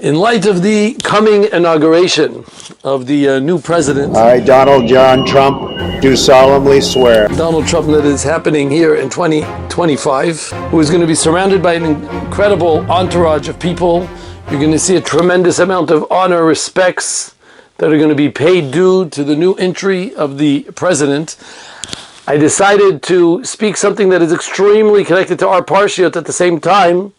In light of the coming inauguration of the new president, I, Donald John Trump, do solemnly swear. Donald Trump, that is happening here in 2025, who is going to be surrounded by an incredible entourage of people. You're going to see a tremendous amount of honor, respects that are going to be paid due to the new entry of the president. I decided to speak something that is extremely connected to our parshiyot at the same time,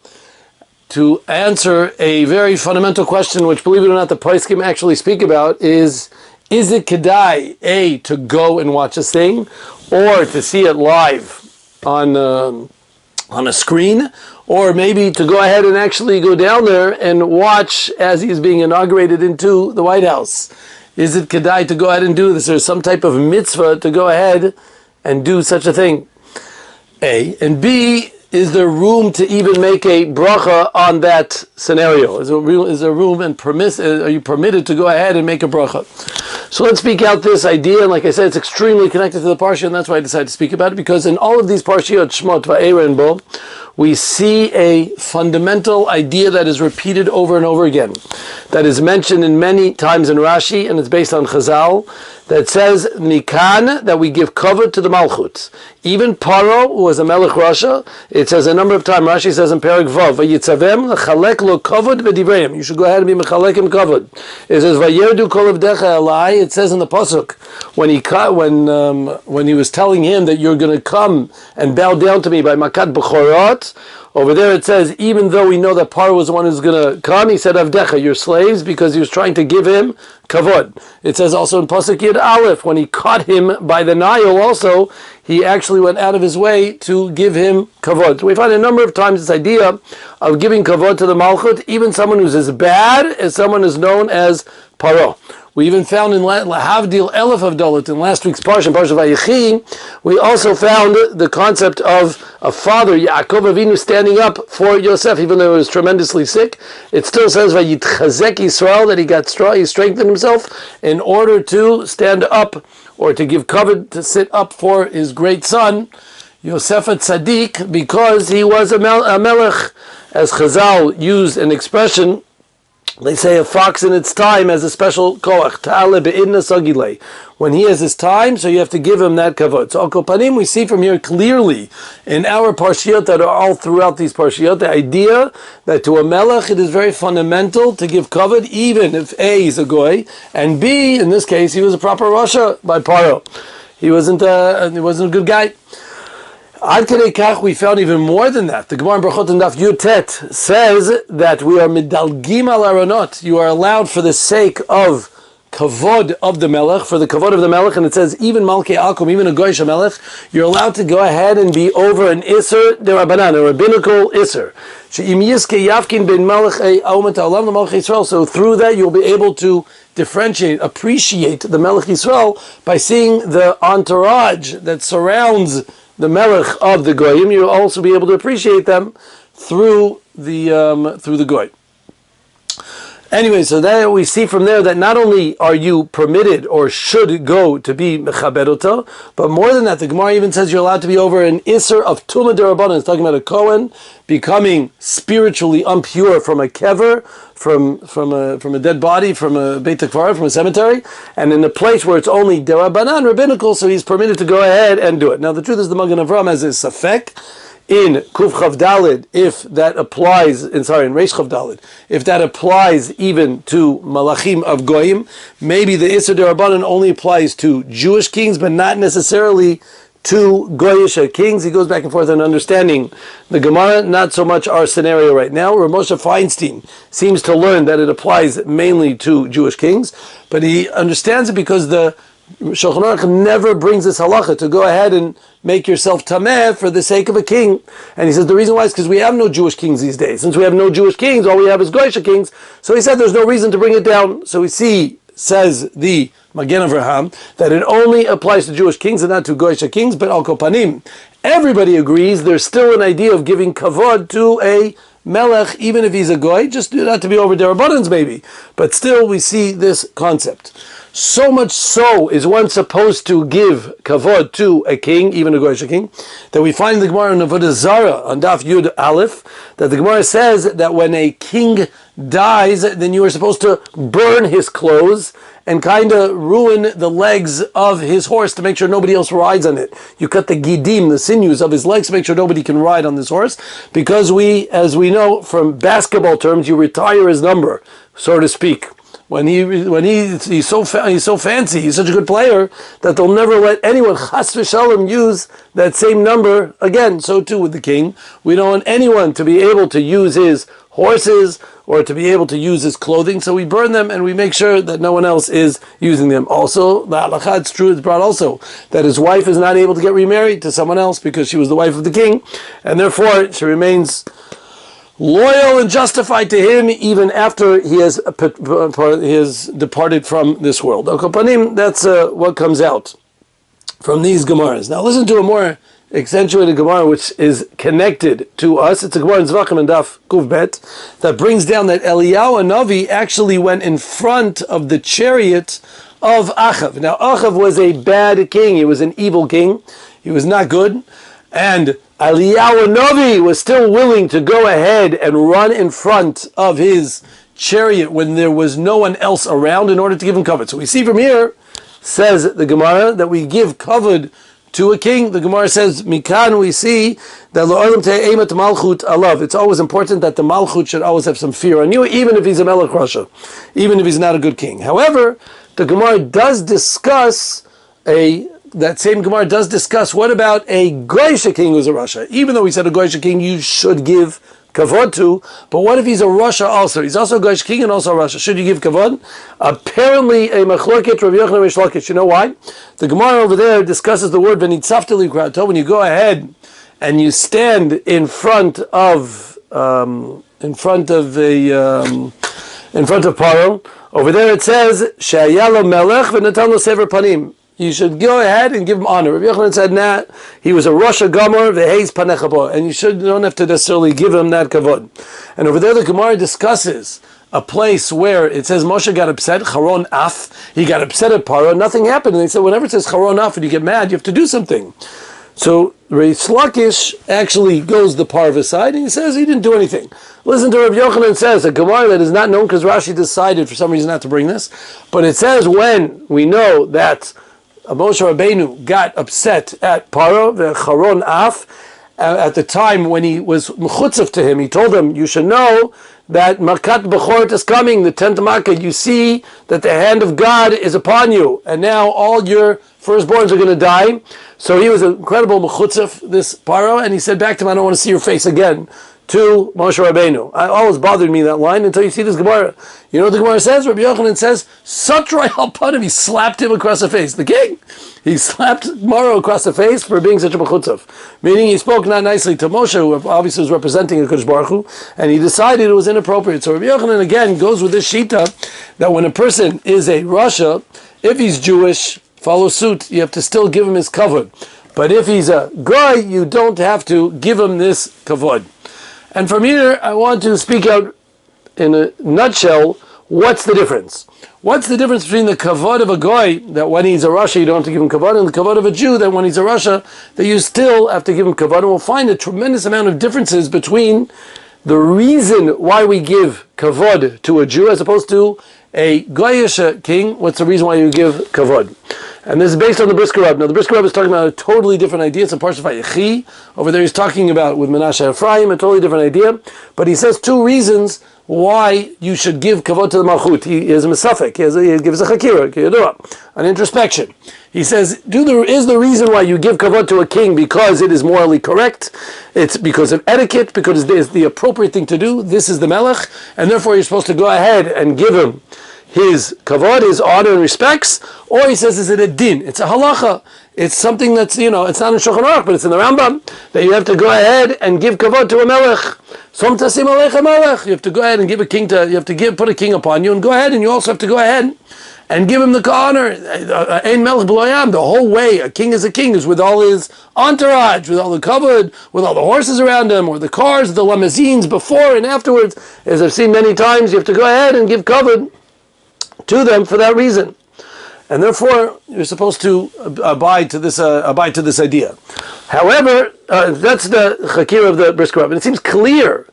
to answer a very fundamental question, which, believe it or not, the poskim actually speak about, is it kedai, A, to go and watch this thing, or to see it live on a screen, or maybe to go ahead and actually go down there and watch as he's being inaugurated into the White House? Is it kedai to go ahead and do this? There's some type of mitzvah to go ahead and do such a thing, A. And B, is there room to even make a bracha on that scenario? Is there room and are you permitted to go ahead and make a bracha? So let's speak out this idea, and like I said, it's extremely connected to the parsha, and that's why I decided to speak about it, because in all of these parshiyot, Shmot, Va'era, and Bo, we see a fundamental idea that is repeated over and over again, that is mentioned in many times in Rashi, and it's based on Chazal, that says, Mikan, that we give kavod to the Malchut. Even Paro, who was a Melech Rasha, it says a number of times, Rashi says in Perek Vav, Vayitzavem lechalek lo kavod v'divreim. You should go ahead and be mechalekim kavod. It says, Vayerdu kol avdecha elai. It says in the pasuk, when he was telling him that you're going to come and bow down to me by Makat B'chorot, over there it says, even though we know that Paro was the one who's going to come, he said, Avdecha, your slaves, because he was trying to give him kavod. It says also in Pasuk Yud Aleph, when he caught him by the Nile also, he actually went out of his way to give him kavod. So we find a number of times this idea of giving kavod to the Malchut, even someone who's as bad as someone is known as Paro. We even found in Lahavdil Elef Avdolit, in last week's Parsha Vayechi, we also found the concept of a father, Yaakov Avinu, standing up for Yosef, even though he was tremendously sick. It still says Vayitchazek Yisrael, that he got strong, he strengthened himself in order to stand up, or to give kavod, to sit up for his great son, Yosef Tzaddik, because he was a melech. As Chazal used an expression, they say a fox in its time has a special koach, ta'ale be'idna sagile. When he has his time, so you have to give him that kavod. So, Al Panim, we see from here clearly in our parshiyot that are all throughout these parshiyot, the idea that to a melech it is very fundamental to give kavod, even if A, is a goy, and B, in this case, he was a proper Rasha by Paro. He wasn't a good guy. Ad Kedei Kach, we found even more than that. The Gemara in Brachot and Daf Yutet says that we are midalgim al aronot. You are allowed for the sake of kavod of the melech, for the kavod of the melech, and it says even malkei akum, even a goyish melech, you're allowed to go ahead and be over an iser derabanan, a rabbinical iser. She'im yiske yavkin ben melech aumet ha'olam the melech Yisrael. So through that you'll be able to differentiate, appreciate the melech Yisrael by seeing the entourage that surrounds the melech of the goyim. You'll also be able to appreciate them through the goy. Anyway, so that we see from there that not only are you permitted or should go to be mechabedota, but more than that, the Gemara even says you're allowed to be over an iser of tumah derabanan. It's talking about a Kohen becoming spiritually impure from a kever, from a dead body, from a beit hakvara, from a cemetery, and in a place where it's only derabanan, rabbinical, so he's permitted to go ahead and do it. Now, the truth is, the Magen Avraham has a safek in Kuf Chav Dalid, if that applies, in Reish Chav Dalid, if that applies even to Malachim of Goyim. Maybe the Isser Derabanan only applies to Jewish kings, but not necessarily to Goyish kings. He goes back and forth on understanding the Gemara, not so much our scenario right now. Rav Moshe Feinstein seems to learn that it applies mainly to Jewish kings, but he understands it because the Shulchan Aruch never brings this halacha to go ahead and make yourself tameh for the sake of a king. And he says the reason why is because we have no Jewish kings these days. Since we have no Jewish kings, all we have is Goyish kings. So he said there's no reason to bring it down. So we see, says the Magen Avraham, that it only applies to Jewish kings and not to Goyish kings, but al kopanim, everybody agrees there's still an idea of giving kavod to a melech, even if he's a goy, just not to be over derabanans maybe. But still we see this concept. So much so is one supposed to give kavod to a king, even a Goyish king, that we find the Gemara in Avodah Zarah on Daf Yud Aleph, that the Gemara says that when a king dies, then you are supposed to burn his clothes and kind of ruin the legs of his horse to make sure nobody else rides on it. You cut the gidim, the sinews of his legs, to make sure nobody can ride on this horse, because as we know from basketball terms, you retire his number, so to speak. He's so fancy, he's such a good player that they'll never let anyone chas v'shalom use that same number again. So too with the king. We don't want anyone to be able to use his horses or to be able to use his clothing, so we burn them and we make sure that no one else is using them. Also, the halakha, it's true, it's brought also that his wife is not able to get remarried to someone else because she was the wife of the king, and therefore she remains loyal and justified to him even after he has departed from this world. That's what comes out from these Gemaras. Now listen to a more accentuated Gemara which is connected to us. It's a Gemara in Zvachim and Daf Kuv Bet that brings down that Eliyahu Hanavi actually went in front of the chariot of Achav. Now Achav was a bad king. He was an evil king. He was not good. And Eliyahu Hanavi was still willing to go ahead and run in front of his chariot when there was no one else around in order to give him kavod. So we see from here, says the Gemara, that we give kavod to a king. The Gemara says, Mikan, we see that lo'olam te'emet malchut alav. It's always important that the malchut should always have some fear on you, even if he's a melech rasha, even if he's not a good king. However, the Gemara does discuss that same Gemara does discuss what about a Goyish king who's a Rasha. Even though we said a Goyish king you should give kavod to, but what if he's a Rasha also? He's also a Goyish king and also a Rasha. Should you give kavod? Apparently a Machloket Rav Yochanan Reish Lakish. You know why? The Gemara over there discusses the word V'nitzavteli Krato. When you go ahead and you stand in front of Paro, over there it says Shayalo Melech V'natan Lo Sever Panim. You should go ahead and give him honor. Rabbi Yochanan said, nah, he was a Rosh Gamor v'heis panechabo, and you don't have to necessarily give him that kavod. And over there the Gemara discusses a place where it says Moshe got upset, Charon Af, he got upset at Paro, nothing happened. And they said, whenever it says Charon Af and you get mad, you have to do something. So Reish Lakish actually goes the Parva side and he says he didn't do anything. Listen to Rabbi Yochanan says, a Gemara that is not known because Rashi decided for some reason not to bring this, but it says when we know that Moshe Rabbeinu got upset at Paro, the Charon Af, at the time when he was mechutzav to him. He told him, you should know that Makat Bechorot is coming, the 10th Makkah. You see that the hand of God is upon you, and now all your firstborns are going to die. So he was an incredible mechutzav, this Paro, and he said back to him, I don't want to see your face again, to Moshe Rabbeinu. It always bothered me, that line, until you see this Gemara. You know what the Gemara says? Rabbi Yochanan says, Satrai al-Panim, he slapped him across the face. The king, he slapped Maro across the face for being such a mechutzav. Meaning he spoke not nicely to Moshe, who obviously was representing a Kodesh Baruch Hu, and he decided it was inappropriate. So Rabbi Yochanan again goes with this shita, that when a person is a Rasha, if he's Jewish, follow suit, you have to still give him his kavod. But if he's a guy, you don't have to give him this kavod. And from here, I want to speak out in a nutshell, what's the difference? What's the difference between the kavod of a goy, that when he's a Rasha you don't have to give him kavod, and the kavod of a Jew, that when he's a Rasha, that you still have to give him kavod? And we'll find a tremendous amount of differences between the reason why we give kavod to a Jew as opposed to a goyish king. What's the reason why you give kavod? And this is based on the Brisker Rab. Now the Brisker Rab is talking about a totally different idea. It's a Parsha Vayechi. Over there he's talking about with Menashe Ephraim, a totally different idea. But he says two reasons why you should give kavod to the Malchut. He is a Mesafek. He gives a Chakira, an introspection. He says, is the reason why you give kavod to a king because it is morally correct? It's because of etiquette, because it's the appropriate thing to do. This is the Melech, and therefore you're supposed to go ahead and give him his kavod, his honor and respects, or he says, is it a din? It's a halacha. It's something that's, it's not in Shulchan Aruch, but it's in the Rambam, that you have to go ahead and give kavod to a melech. Som tasim alecha melech. You have to go ahead and give a king put a king upon you, and go ahead, and you also have to go ahead and give him the honor. Ein melech b'lo yam. The whole way a king is with all his entourage, with all the kavod, with all the horses around him, or the cars, the limousines before and afterwards. As I've seen many times, you have to go ahead and give kavod to them for that reason, and therefore you're supposed to abide to this idea. However, that's the chakir of the Brisker Rab, and it seems clear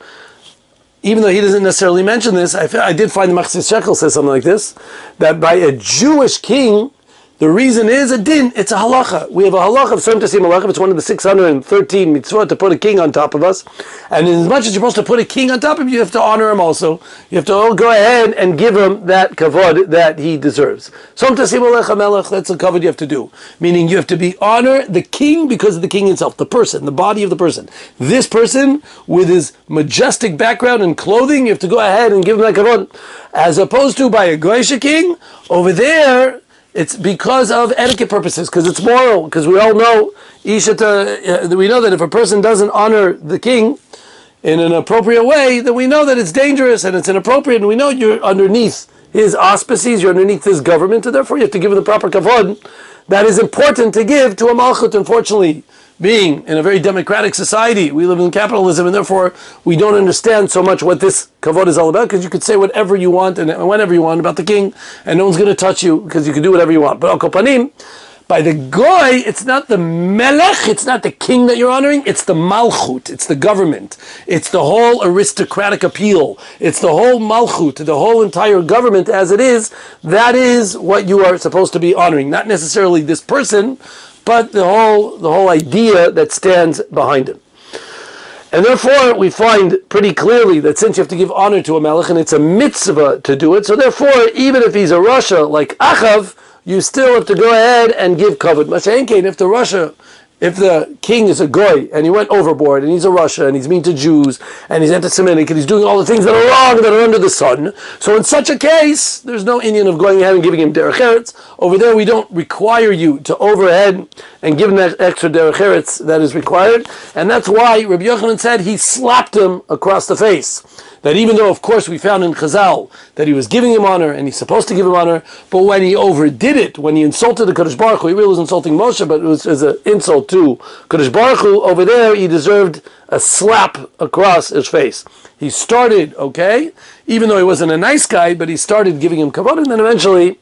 even though he doesn't necessarily mention this, I did find the Machzis Shekel says something like this, that by a Jewish king, the reason is a din, it's a halacha. We have a halacha of Som Tasim Halacha, it's one of the 613 mitzvot to put a king on top of us. And as much as you're supposed to put a king on top of you, you have to honor him also. You have to go ahead and give him that kavod that he deserves. Som Tasim Halacha Melech, that's a kavod you have to do. Meaning you have to honor the king because of the king himself, the person, the body of the person. This person with his majestic background and clothing, you have to go ahead and give him that kavod. As opposed to by a Goyish king, over there, it's because of etiquette purposes, because it's moral, because we all know, we know that if a person doesn't honor the king in an appropriate way, then we know that it's dangerous and it's inappropriate, and we know you're underneath his auspices, you're underneath his government, and therefore you have to give him the proper kavod that is important to give to a malchut. Unfortunately, being in a very democratic society, we live in capitalism, and therefore we don't understand so much what this kavod is all about, because you could say whatever you want and whenever you want about the king, and no one's going to touch you, because you can do whatever you want. But al kol panim, by the goy, it's not the melech, it's not the king that you're honoring, it's the malchut, it's the government, it's the whole aristocratic appeal, it's the whole malchut, the whole entire government as it is. That is what you are supposed to be honoring, not necessarily this person, but the whole idea that stands behind him. And therefore, we find pretty clearly that since you have to give honor to a melech, and it's a mitzvah to do it, so therefore, even if he's a Rasha like Achav, you still have to go ahead and give kavod. Mashenkein, if the king is a goy and he went overboard and he's a Rasha and he's mean to Jews and he's anti-Semitic and he's doing all the things that are wrong that are under the sun, so in such a case there's no Indian of going ahead and giving him derech eretz. Over there we don't require you to overhead and give him that extra derech eretz that is required, and that's why Rabbi Yochanan said he slapped him across the face. That even though, of course, we found in Chazal that he was giving him honor and he's supposed to give him honor, but when he overdid it, when he insulted the Kadosh Baruch Hu, he really was insulting Moshe, but it was as an insult to Kadosh Baruch Hu, over there he deserved a slap across his face. He started, okay, even though he wasn't a nice guy, but he started giving him kavod, and then eventually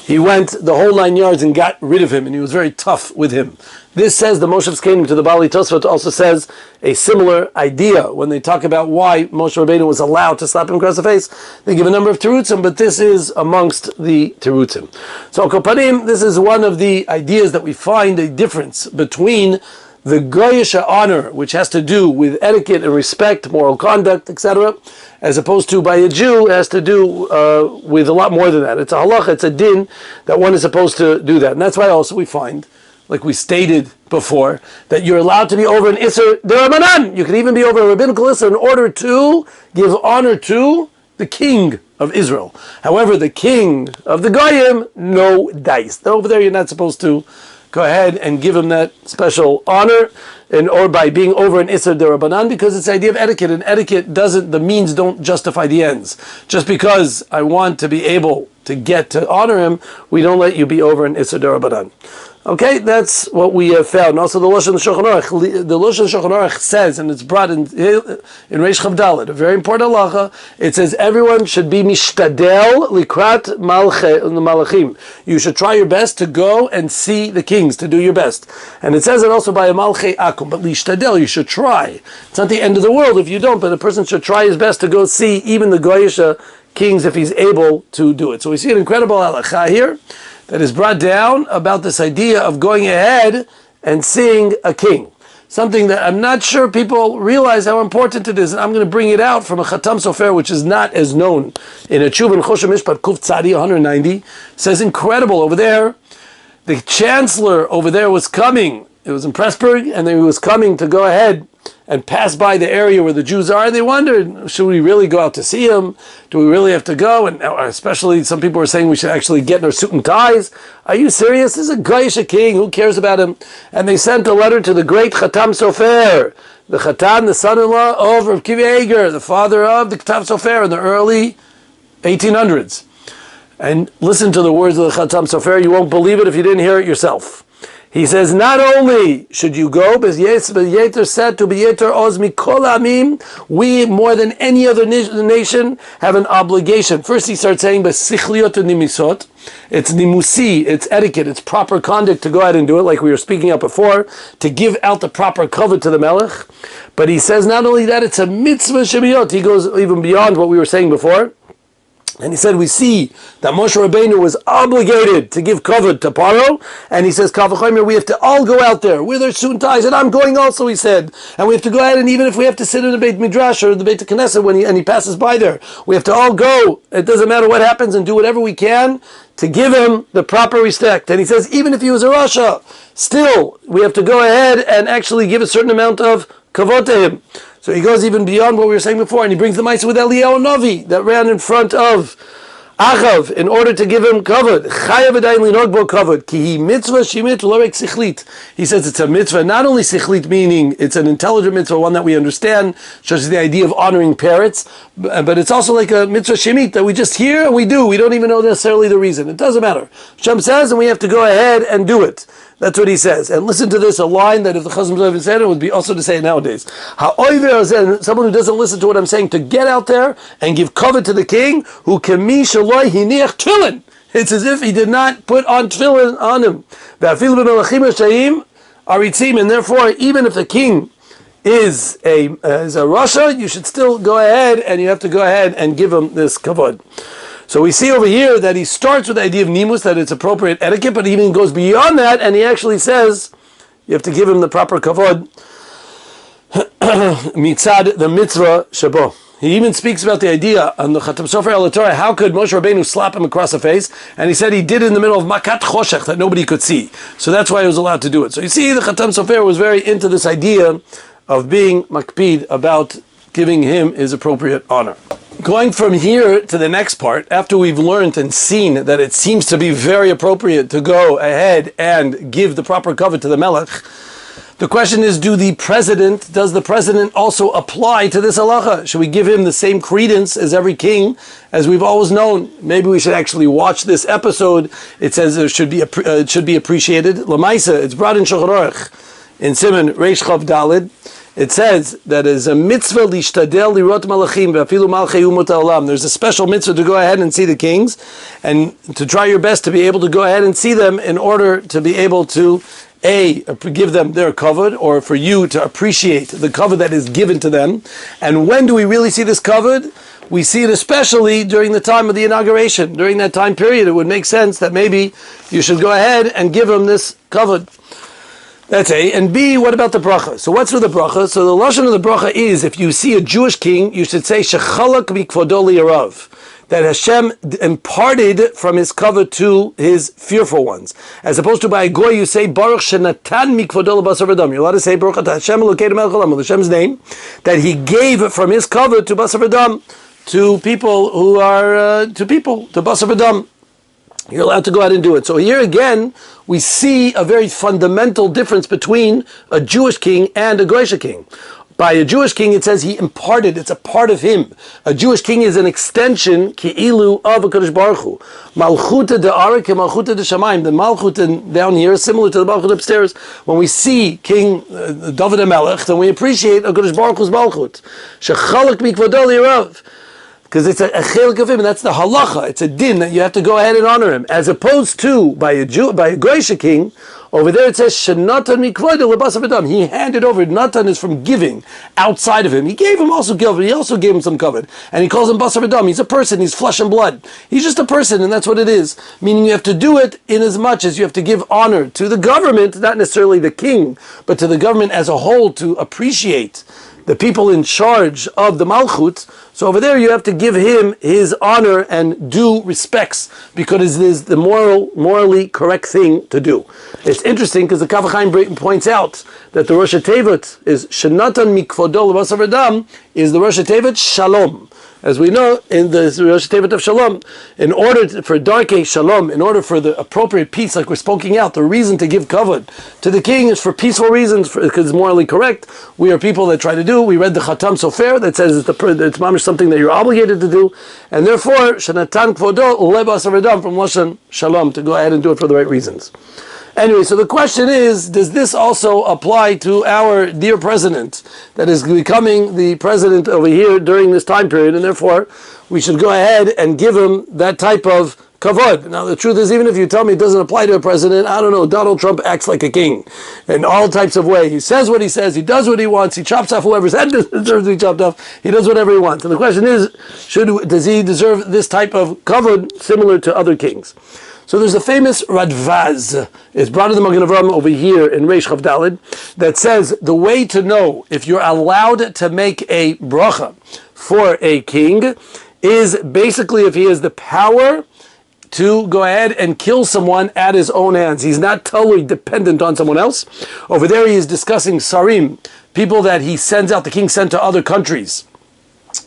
he went the whole 9 yards and got rid of him, and he was very tough with him. This says the Moshe Zkenim to the Bali Tosfot also says a similar idea when they talk about why Moshe Rabbeinu was allowed to slap him across the face. They give a number of terutzim, but this is amongst the terutzim. So Kopanim, this is one of the ideas that we find a difference between the Goyish honor, which has to do with etiquette and respect, moral conduct, etc., as opposed to by a Jew, it has to do with a lot more than that. It's a halacha, it's a din that one is supposed to do that. And that's why also we find, like we stated before, that you're allowed to be over an Isser D'Rabbanan. You can even be over a rabbinical Isser in order to give honor to the king of Israel. However, the king of the Goyim, no dice. Over there you're not supposed to go ahead and give him that special honor, or by being over an Isser D'Rabbanan, because it's the idea of etiquette, and etiquette the means don't justify the ends. Just because I want to be able to get to honor him, we don't let you be over an Isser D'Rabbanan. Okay, that's what we have found. Also, the Lashon Shulchan Aruch says, and it's brought in Reish Chav Dalet, a very important halacha. It says everyone should be mishtadel likrat malachim. You should try your best to go and see the kings, to do your best. And it says it also by a malchei akum, but lishtadel, you should try. It's not the end of the world if you don't, but a person should try his best to go see even the Goyish kings if he's able to do it. So we see an incredible halacha here that is brought down about this idea of going ahead and seeing a king. Something that I'm not sure people realize how important it is, and I'm going to bring it out from a Chatam Sofer, which is not as known. In a Tshuva in Choshen Mishpat, Kuf Tzadi 190, says incredible over there. The chancellor over there was coming. It was in Pressburg, and then he was coming to go ahead and pass by the area where the Jews are, and they wondered, should we really go out to see him? Do we really have to go? And especially some people were saying we should actually get in our suit and ties. Are you serious? This is a Goyish king, who cares about him? And they sent a letter to the great Chatam Sofer, the Chatan, the son-in-law of Rav Kiva Eger, the father of the Chatam Sofer in the early 1800s. And listen to the words of the Chatam Sofer, you won't believe it if you didn't hear it yourself. He says, not only should you go, but Yeter said to be Yeter Oz Mikol Amim, we more than any other nation have an obligation. First he starts saying, B'sichliot nimisot, it's nimusi, it's etiquette, it's proper conduct to go ahead and do it, like we were speaking up before, to give out the proper cover to the Melech. But he says not only that, it's a mitzvah shemiyot. He goes even beyond what we were saying before. And he said, we see that Moshe Rabbeinu was obligated to give kavod to Paro, and he says, Kal v'chomer, we have to all go out there with our suit and ties, and I'm going also, he said. And we have to go ahead, and even if we have to sit in the Beit Midrash or the Beit Knesset when he passes by there, we have to all go. It doesn't matter what happens, and do whatever we can to give him the proper respect. And he says, even if he was a Rasha, still, we have to go ahead and actually give a certain amount of kavod to him. So he goes even beyond what we were saying before, and he brings the Mitzva with Eliyahu Navi that ran in front of Achav in order to give him kavod. Chayav adayin linog bo kavod ki hi mitzvah shimit lo rek sichlit. He says it's a mitzvah, not only sichlit, meaning it's an intelligent mitzvah, one that we understand, such as the idea of honoring parents, but it's also like a mitzvah shemit that we just hear and we do. We don't even know necessarily the reason. It doesn't matter. Hashem says, and we have to go ahead and do it. That's what he says. And listen to this, a line that if the Chazon Sofer said it would be also to say it nowadays. Someone who doesn't listen to what I'm saying, to get out there and give cover to the king, who kemi shaloi hiniach tefillin. It's as if he did not put on tefillin on him. And therefore, even if the king is a Rasha, you should still go ahead and you have to go ahead and give him this kavod. So we see over here that he starts with the idea of nimus, that it's appropriate etiquette, but he even goes beyond that, and he actually says you have to give him the proper kavod mitzad the mitzvah shabo. He even speaks about the idea on the Chatam Sofer al Torah, how could Moshe Rabbeinu slap him across the face? And he said he did it in the middle of makat choshech, that nobody could see. So that's why he was allowed to do it. So you see, the Chatam Sofer was very into this idea of being makpid, about giving him his appropriate honor. Going from here to the next part, after we've learned and seen that it seems to be very appropriate to go ahead and give the proper cover to the Melech, the question is, does the president also apply to this halacha? Should we give him the same credence as every king, as we've always known? Maybe we should actually watch this episode. It says it should be appreciated. Lamaisa, it's brought in Shulchan Aruch, in Siman Reish Chav Dalid. It says that is a mitzvah lishtadel lirot malachim ve'afilu malchei umot ha'olam. There's a special mitzvah to go ahead and see the kings, and to try your best to be able to go ahead and see them in order to be able to give them their kavod, or for you to appreciate the kavod that is given to them. And when do we really see this kavod? We see it especially during the time of the inauguration. During that time period, it would make sense that maybe you should go ahead and give them this kavod. That's A. And B, what about the bracha? So what's with the bracha? So the lashon of the bracha is, if you see a Jewish king, you should say, Shechalak mikvodo liyarav, that Hashem imparted from his cover to his fearful ones. As opposed to by a goy, you say, Baruch shenatan mikvodo l'basar v'dam. You're allowed to say, Baruch atah Hashem elokeinu melech haolam, Hashem's name, that he gave from his cover to basar v'dam, to people who are, to basar v'dam. You're allowed to go ahead and do it. So here again, we see a very fundamental difference between a Jewish king and a Goyish king. By a Jewish king, it says he imparted, it's a part of him. A Jewish king is an extension, ki'ilu, of HaKadosh Baruch Hu. Malchuta de'arik and malchuta de'shamayim. The malchut down here is similar to the malchut upstairs. When we see King David HaMelech, then we appreciate HaKadosh Baruch Hu's malchut. Shechalak mikvodo liyarav. Because it's a chelik of him, and that's the halacha. It's a din that you have to go ahead and honor him. As opposed to by a Goyish king, over there it says shenatan mikvodo l'basar v'dam. He handed over. Natan is from giving outside of him. He gave him also cover. He also gave him some cover, and he calls him basar v'dam. He's a person. He's flesh and blood. He's just a person, and that's what it is. Meaning you have to do it in as much as you have to give honor to the government, not necessarily the king, but to the government as a whole, to appreciate the people in charge of the Malchut. So over there you have to give him his honor and due respects, because it is the morally correct thing to do. It's interesting because the Kaf HaChaim points out that the Rosh Tevet is Shenatan Mikvodo L'Basar V'Dam, is the Rosh Tevet Shalom. As we know, in the Rosh Tevet of Shalom, in order for Darkei Shalom, in order for the appropriate peace, like we're speaking out, the reason to give kavod to the king is for peaceful reasons, because it's morally correct. We are people that try to do. We read the Chatam Sofer that says it's mamish something that you're obligated to do, and therefore Shenatan Kvodo L'Basar V'Dam from Lashon Shalom, to go ahead and do it for the right reasons. Anyway, so the question is, does this also apply to our dear president that is becoming the president over here during this time period, and therefore we should go ahead and give him that type of kavod. Now, the truth is, even if you tell me it doesn't apply to a president, I don't know, Donald Trump acts like a king in all types of ways. He says what he says, he does what he wants, he chops off whoever's head deserves to be chopped off, he does whatever he wants. And the question is, does he deserve this type of kavod similar to other kings? So there's a famous Radvaz, it's brought in the Magen Avraham over here in Reish Chav Daled, that says the way to know if you're allowed to make a bracha for a king is basically if he has the power to go ahead and kill someone at his own hands. He's not totally dependent on someone else. Over there he is discussing sarim, people that he sends out, the king sent to other countries.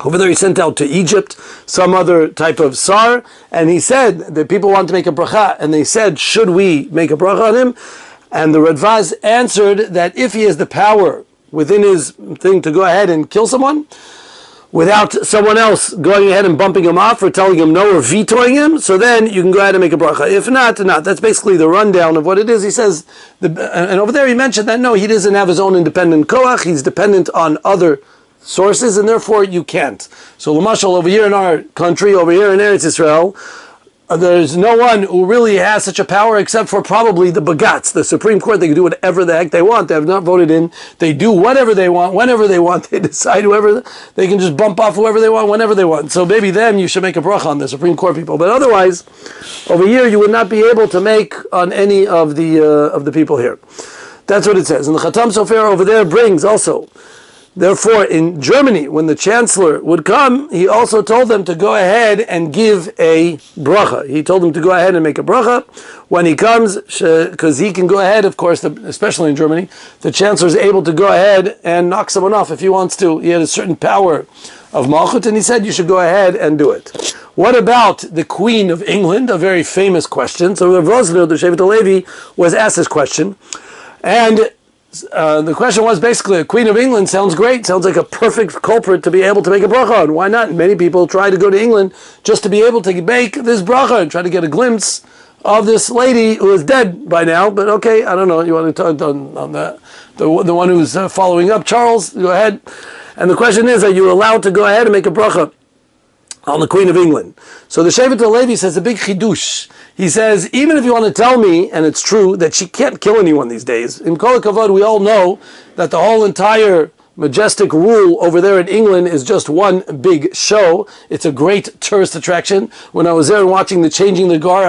Over there he sent out to Egypt some other type of sar, and he said that people want to make a bracha, and they said, should we make a bracha on him? And the Radvaz answered that if he has the power within his thing to go ahead and kill someone, without someone else going ahead and bumping him off or telling him no or vetoing him, so then you can go ahead and make a bracha. If not, not. That's basically the rundown of what it is. He says, and over there he mentioned that no, he doesn't have his own independent koach, he's dependent on other sources, and therefore you can't. So Lamashal, over here in our country, over here in Eretz Israel, there's no one who really has such a power except for probably the Bagatz, the Supreme Court. They can do whatever the heck they want. They have not voted in. They do whatever they want, whenever they want. They decide whoever, they can just bump off whoever they want, whenever they want. So maybe them you should make a bracha on, the Supreme Court people. But otherwise, over here you would not be able to make on any of the people here. That's what it says. And the Khatam Sofer over there brings also, therefore, in Germany, when the chancellor would come, he also told them to go ahead and give a bracha. He told them to go ahead and make a bracha when he comes, because he can go ahead, of course, especially in Germany, the chancellor is able to go ahead and knock someone off if he wants to. He had a certain power of Malchut, and he said you should go ahead and do it. What about the Queen of England? A very famous question. So Rav Rosner, the Shevet HaLevi, was asked this question, and the question was basically, a Queen of England sounds great, sounds like a perfect culprit to be able to make a bracha on. Why not? Many people try to go to England just to be able to make this bracha and try to get a glimpse of this lady who is dead by now. But okay, I don't know, you want to talk on that? The one who's following up, Charles, go ahead. And the question is, are you allowed to go ahead and make a bracha on the Queen of England? So the Shevet HaLevi says a big chidush. He says, even if you want to tell me, and it's true, that she can't kill anyone these days, in Kol HaKavod we all know that the whole entire majestic rule over there in England is just one big show. It's a great tourist attraction. When I was there and watching the changing the guard,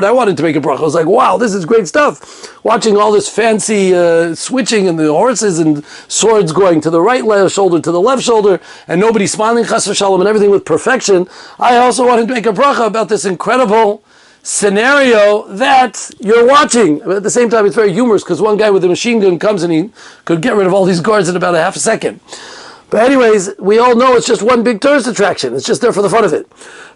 I wanted to make a bracha. I was like, wow, this is great stuff. Watching all this fancy switching and the horses and swords going to the right shoulder, to the left shoulder, and nobody smiling, chas v'shalom, and everything with perfection. I also wanted to make a bracha about this incredible scenario that you're watching. But at the same time, it's very humorous because one guy with a machine gun comes and he could get rid of all these guards in about a half a second. But anyways, we all know it's just one big tourist attraction. It's just there for the fun of it.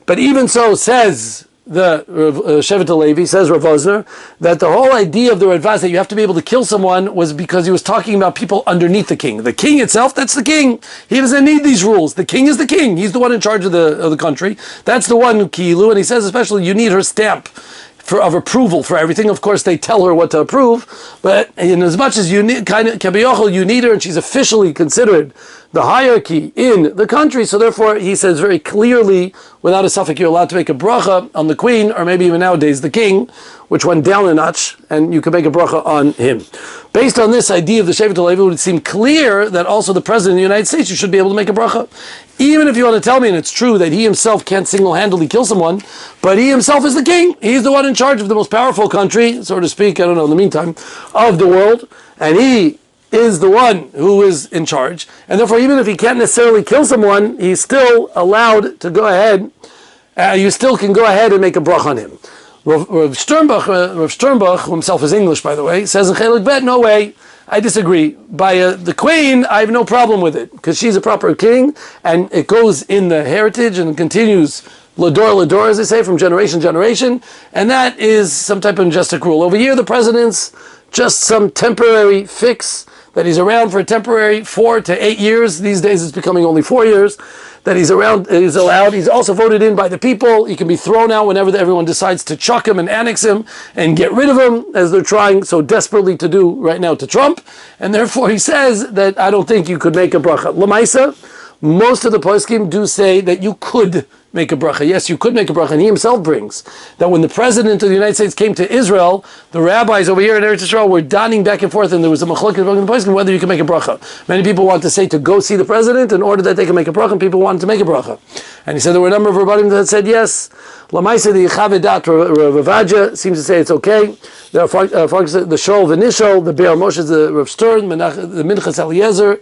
But even so, says the Shevet HaLevi, says Rav Osner, that the whole idea of the Radvaz that you have to be able to kill someone was because he was talking about people underneath the king. The king itself, that's the king. He doesn't need these rules. The king is the king. He's the one in charge of the country. That's the one, Kilu, and he says especially you need her stamp of approval for everything. Of course, they tell her what to approve, but in as much as you need, you need her, and she's officially considered the hierarchy in the country. So therefore, he says very clearly, without a suffix, you're allowed to make a bracha on the queen, or maybe even nowadays the king, which went down a notch, and you can make a bracha on him. Based on this idea of the Shevet HaLevi, it would seem clear that also the President of the United States, you should be able to make a bracha. Even if you want to tell me, and it's true, that he himself can't single-handedly kill someone, but he himself is the king. He's the one in charge of the most powerful country, so to speak, I don't know, in the meantime, of the world, and he is the one who is in charge, and therefore even if he can't necessarily kill someone, he's still allowed to go ahead, you still can go ahead and make a bracha on him. Rav Sternbach, who himself is English by the way, says in Chelik Bet, no way, I disagree. By the queen, I have no problem with it, because she's a proper king, and it goes in the heritage and continues Lador, as they say, from generation to generation, and that is some type of majestic rule. Over here, the president's just some temporary fix, that he's around for a temporary 4 to 8 years. These days it's becoming only 4 years. that he's allowed. He's also voted in by the people. He can be thrown out whenever everyone decides to chuck him and annex him and get rid of him, as they're trying so desperately to do right now to Trump. And therefore he says that I don't think you could make a bracha. Lamaisa, most of the poskim do say that you could make a bracha. Yes, you could make a bracha. And he himself brings that when the president of the United States came to Israel, the rabbis over here in Eretz Yisrael were donning back and forth, and there was a machlokes among the poskim whether you can make a bracha. Many people want to say to go see the president in order that they can make a bracha, and people wanted to make a bracha. And he said there were a number of rabbanim that said yes. Lamaisa, the Yechavedat Rav Avadja seems to say it's okay. There are the Shol V'Nishol, the Be'er Moshe, the Rav Stern, the Minchas Eliezer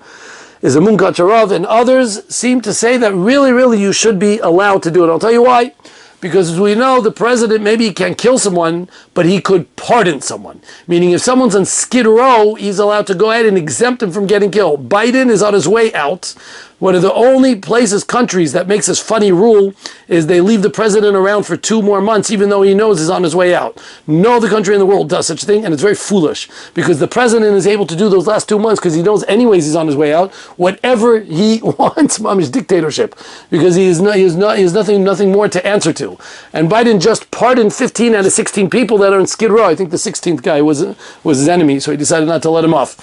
is a Munkat Sharav, and others seem to say that really you should be allowed to do it. I'll tell you why. Because as we know, the president, maybe he can't kill someone, but he could pardon someone. Meaning if someone's on Skid Row, he's allowed to go ahead and exempt him from getting killed. Biden is on his way out. One of the only countries that makes this funny rule is they leave the president around for 2 more months, even though he knows he's on his way out. No other country in the world does such a thing, and it's very foolish, because the president is able to do those last 2 months because he knows anyways he's on his way out, whatever he wants. Mom is dictatorship, because he has nothing more to answer to. And Biden just pardoned 15 out of 16 people that are in Skid Row. I think the 16th guy was his enemy, so he decided not to let him off.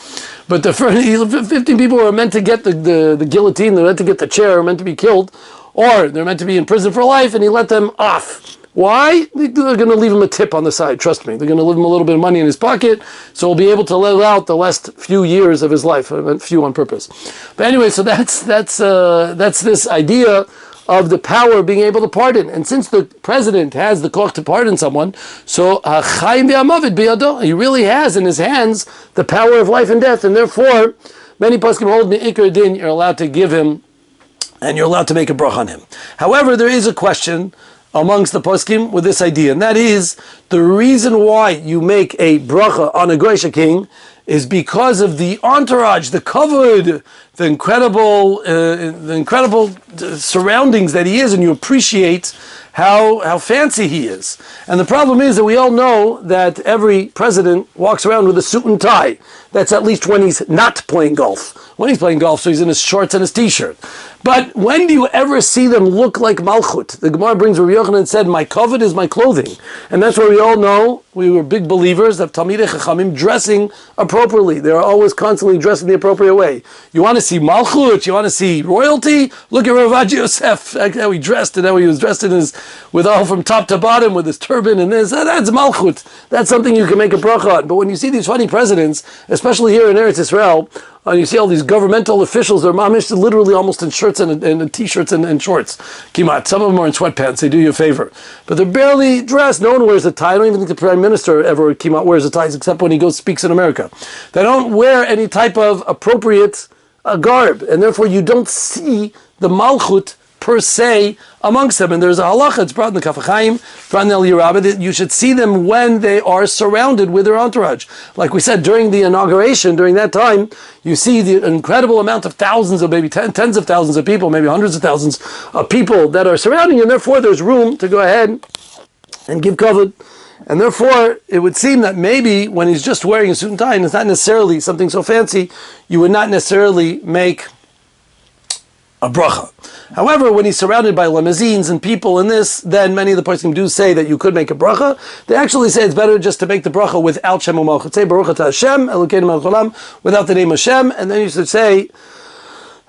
But the 15 people were meant to get the guillotine, they're meant to get the chair, meant to be killed, or they're meant to be in prison for life, and he let them off. Why? They're going to leave him a tip on the side, trust me. They're going to leave him a little bit of money in his pocket, so he'll be able to live out the last few years of his life. I meant few on purpose. But anyway, so that's this idea of the power of being able to pardon. And since the president has the koch to pardon someone, so he really has in his hands the power of life and death, and therefore many poskim hold me'ikar din, you're allowed to give him, and you're allowed to make a bracha on him. However, there is a question amongst the poskim with this idea, and that is the reason why you make a bracha on a Goyish king is because of the entourage, the kavod, the incredible surroundings that he is, and you appreciate how fancy he is. And the problem is that we all know that every president walks around with a suit and tie. That's at least when he's not playing golf. When he's playing golf, so he's in his shorts and his t-shirt. But when do you ever see them look like Malchut? The Gemara brings Rabbi Yochanan and said, my kavod is my clothing. And that's where we all know, we were big believers of Talmidei Chachamim dressing appropriately. They're always constantly dressed in the appropriate way. You want to see Malchut? You want to see royalty? Look at Rav Avadja Yosef, how he dressed, and how he was dressed with all from top to bottom, with his turban and this. That's Malchut. That's something you can make a bracha on. But when you see these funny presidents, especially here in Eretz Yisrael, and you see all these governmental officials, they're mamish literally almost in shirts and t-shirts and shorts. Kimat. Some of them are in sweatpants, they do you a favor. But they're barely dressed. No one wears a tie. I don't even think the Prime Minister ever, Kimat, wears a tie, except when he goes speaks in America. They don't wear any type of appropriate garb, and therefore you don't see the Malchut per se amongst them. And there's a halacha, it's brought in the Kaf HaChaim, that you should see them when they are surrounded with their entourage. Like we said, during the inauguration, during that time, you see the incredible amount of thousands of maybe tens of thousands of people, maybe hundreds of thousands of people that are surrounding you, and therefore there's room to go ahead and give kavod. And therefore, it would seem that maybe when he's just wearing a suit and tie, and it's not necessarily something so fancy, you would not necessarily make a bracha. However, when he's surrounded by limousines and people in this, then many of the poskim do say that you could make a bracha. They actually say it's better just to make the bracha without Shem u'Malchut. Say Baruch Atah Hashem Elokeinu melech haolam without the name of Shem, and then you should say,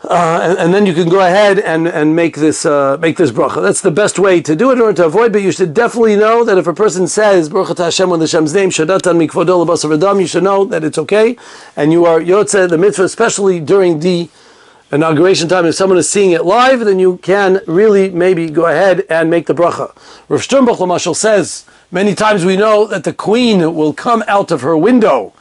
and then you can go ahead and make this bracha. That's the best way to do it in order to avoid. But you should definitely know that if a person says Baruch Atah Hashem with Hashem's name, Shadatan mikvodo l'basar v'dam, you should know that it's okay, and you are yotze the mitzvah, especially during the inauguration time. If someone is seeing it live, then you can really maybe go ahead and make the bracha. Rav Sternbuch Lamashal says, many times we know that the queen will come out of her window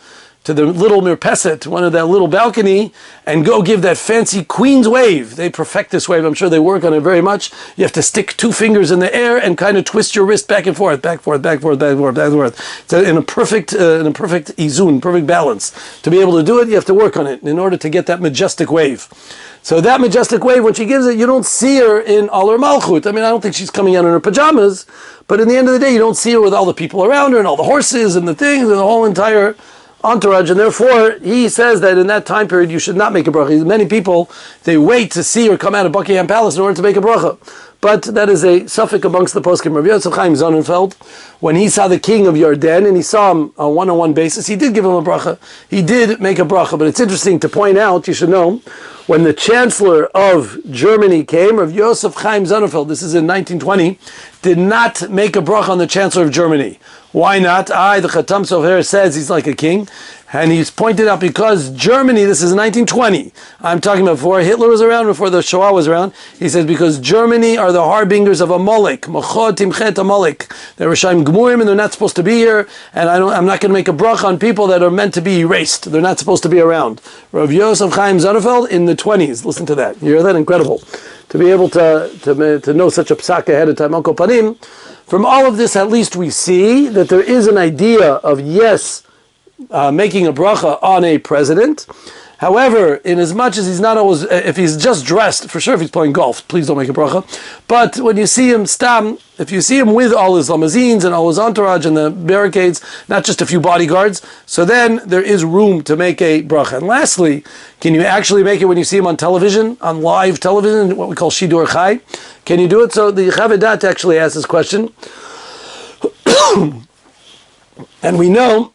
to the little mirpeset, one of that little balcony, and go give that fancy queen's wave. They perfect this wave. I'm sure they work on it very much. You have to stick 2 fingers in the air and kind of twist your wrist back and forth, back, forth, back, forth, back, forth, back, forth. It's in a perfect izun, perfect balance. To be able to do it, you have to work on it in order to get that majestic wave. So that majestic wave, when she gives it, you don't see her in all her malchut. I mean, I don't think she's coming out in her pajamas, but in the end of the day, you don't see her with all the people around her and all the horses and the things and the whole entire entourage, and therefore he says that in that time period you should not make a bracha. Many people, they wait to see or come out of Buckingham Palace in order to make a bracha. But that is a suffix amongst the poskim. Rav Yosef Chaim Sonnenfeld, when he saw the king of Yarden and he saw him on a one-on-one basis, he did give him a bracha. He did make a bracha. But it's interesting to point out, you should know, when the Chancellor of Germany came, Rav Yosef Chaim Sonnenfeld, this is in 1920, did not make a bracha on the Chancellor of Germany. Why not? The Chatam Sofer says he's like a king. And he's pointed out because Germany, this is 1920, I'm talking about before Hitler was around, before the Shoah was around, he says because Germany are the harbingers of Amalek, Machod Timchet Amalek. They're Rishayim Gmurim and they're not supposed to be here, and I'm not going to make a bracha on people that are meant to be erased. They're not supposed to be around. Rav Yosef Chaim Sonnenfeld in the 20s, listen to that. You hear that? Incredible. To be able to know such a psak ahead of time. Uncle Panim, from all of this at least we see that there is an idea of making a bracha on a president. However, in as much as he's not always, if he's just dressed, for sure if he's playing golf, please don't make a bracha. But when you see him if you see him with all his limousines and all his entourage and the barricades, not just a few bodyguards, so then there is room to make a bracha. And lastly, can you actually make it when you see him on television, on live television, what we call Shidur Chai? Can you do it? So the Chavedat actually asked this question. And we know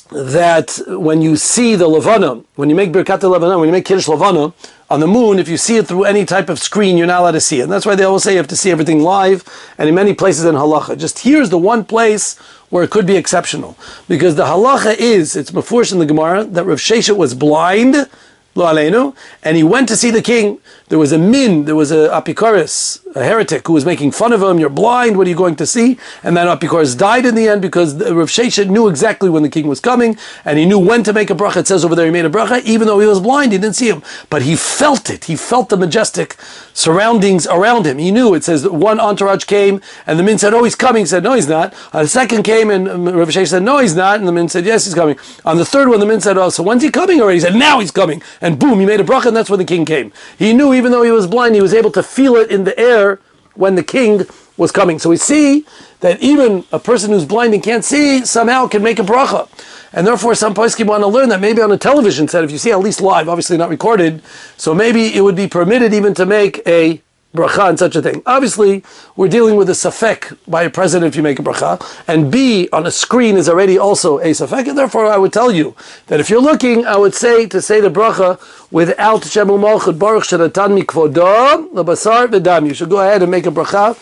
that when you see the Levana, when you make Birkat Levana, when you make Kiddush Levana, on the moon, if you see it through any type of screen, you're not allowed to see it. And that's why they always say you have to see everything live, and in many places in Halacha. Just here's the one place where it could be exceptional. Because the Halacha it's Mefurish in the Gemara, that Rav Sheshet was blind, Lo Aleinu, and he went to see the king. There was a Apikoris, a heretic, who was making fun of him. You're blind, what are you going to see? And that Apikoris died in the end because Rav Sheshet knew exactly when the king was coming, and he knew when to make a bracha. It says over there he made a bracha, even though he was blind, he didn't see him. But he felt it. He felt the majestic surroundings around him. He knew. It says that one entourage came, and the min said, oh, he's coming. He said, no, he's not. The second came, and Rav Sheshet said, no, he's not. And the min said, yes, he's coming. On the third one, the min said, oh, so when's he coming already? He said, now he's coming. And boom, he made a bracha, and that's when the king came. He knew, even though he was blind, he was able to feel it in the air when the king was coming. So we see that even a person who's blind and can't see somehow can make a bracha. And therefore some poskim want to learn that maybe on a television set, if you see at least live, obviously not recorded, so maybe it would be permitted even to make a bracha and such a thing. Obviously, we're dealing with a safek by a president if you make a bracha, and B, on a screen is already also a safek, and therefore I would tell you that if you're looking, I would say to say the bracha without Shemu Malchut Baruch Shenatan Mikvodo Labasar V'Dam. You should go ahead and make a bracha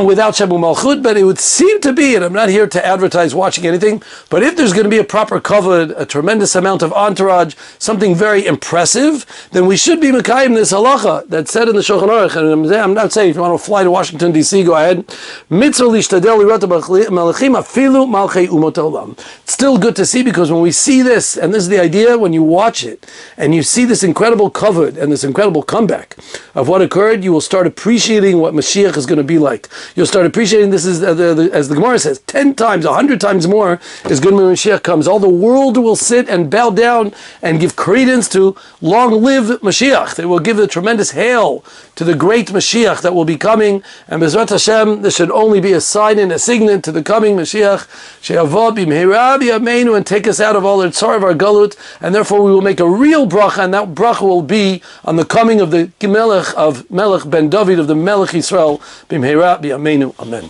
without Shemu Malchut, but it would seem to be, and I'm not here to advertise watching anything, but if there's going to be a proper covered, a tremendous amount of entourage, something very impressive, then we should be Mekayim this halacha that's said in the Shulchan Aruch. And I'm not saying if you want to fly to Washington D.C., go ahead. Mitzvah lishtadel lirata malachim afilu malchei umot haolam. It's still good to see, because when we see this, and this is the idea, when you watch it and you see this incredible covered and this incredible comeback of what occurred, you will start appreciating what Mashiach is going to be like. You'll start appreciating this is, as the Gemara says, 10 times, 100 times more is good when Mashiach comes. All the world will sit and bow down and give credence to long live Mashiach. They will give a tremendous hail to the great Mashiach that will be coming. And Bezrat Hashem, this should only be a sign and a signet to the coming Mashiach. She'avod b'mheira b'yameinu, and take us out of all the tzar of our galut. And therefore we will make a real bracha, and that bracha will be on the coming of the Melech ben David, of the Melech Yisrael, b'mheira b'yameinu. Amen.